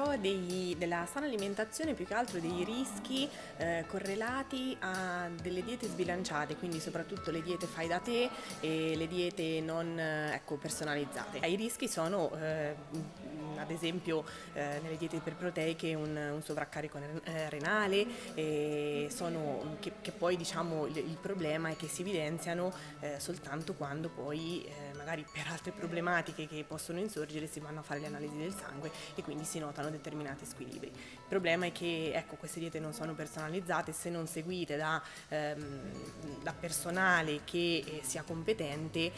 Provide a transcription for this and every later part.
parlerò della sana alimentazione, più che altro dei rischi correlati a delle diete sbilanciate, quindi soprattutto le diete fai da te e le diete non personalizzate. I rischi sono ad esempio nelle diete iperproteiche un sovraccarico renale, che poi diciamo il problema è che si evidenziano soltanto quando poi magari per altre problematiche che possono insorgere si vanno a fare le analisi del sangue e quindi si notano determinati squilibri. Il problema è che queste diete non sono personalizzate, se non seguite da personale che sia competente,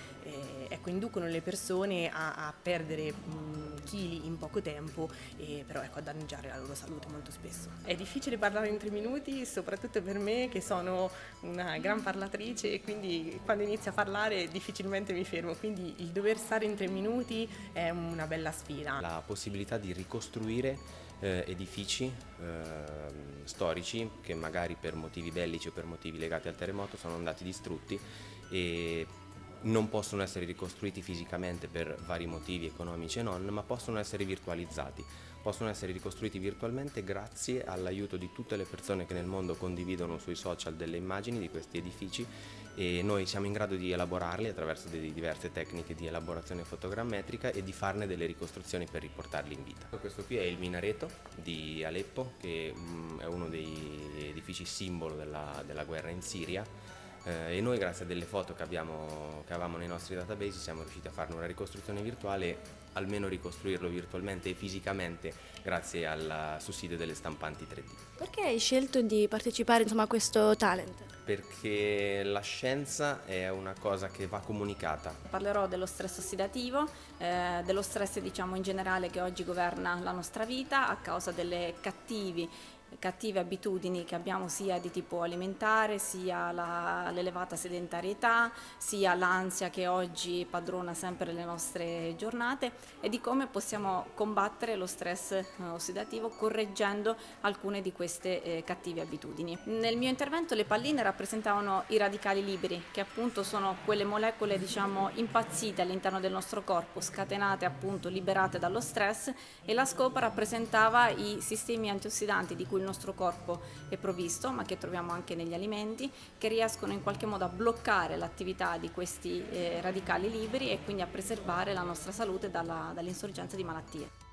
inducono le persone a perdere chili in poco tempo, però a danneggiare la loro salute molto spesso. È difficile parlare in 3 minuti, soprattutto per me che sono una gran parlatrice e quindi quando inizio a parlare difficilmente mi fermo, quindi il dover stare in 3 minuti è una bella sfida. La possibilità di ricostruire edifici storici che magari per motivi bellici o per motivi legati al terremoto sono andati distrutti e non possono essere ricostruiti fisicamente per vari motivi economici e non, ma possono essere virtualizzati. Possono essere ricostruiti virtualmente grazie all'aiuto di tutte le persone che nel mondo condividono sui social delle immagini di questi edifici e noi siamo in grado di elaborarli attraverso delle diverse tecniche di elaborazione fotogrammetrica e di farne delle ricostruzioni per riportarli in vita. Questo qui è il minareto di Aleppo, che è uno degli edifici simbolo della guerra in Siria. E noi grazie a delle foto che avevamo nei nostri database siamo riusciti a farne una ricostruzione virtuale, almeno ricostruirlo virtualmente e fisicamente grazie al sussidio delle stampanti 3D. Perché hai scelto di partecipare a questo talent? Perché la scienza è una cosa che va comunicata. Parlerò dello stress ossidativo, dello stress diciamo in generale che oggi governa la nostra vita a causa delle cattive abitudini che abbiamo sia di tipo alimentare, sia l'elevata sedentarietà, sia l'ansia che oggi padrona sempre le nostre giornate e di come possiamo combattere lo stress ossidativo correggendo alcune di queste cattive abitudini. Nel mio intervento le palline rappresentavano i radicali liberi, che appunto sono quelle molecole diciamo impazzite all'interno del nostro corpo, scatenate appunto, liberate dallo stress, e la scopa rappresentava i sistemi antiossidanti di cui il nostro corpo è provvisto, ma che troviamo anche negli alimenti, che riescono in qualche modo a bloccare l'attività di questi radicali liberi e quindi a preservare la nostra salute dall'insorgenza di malattie.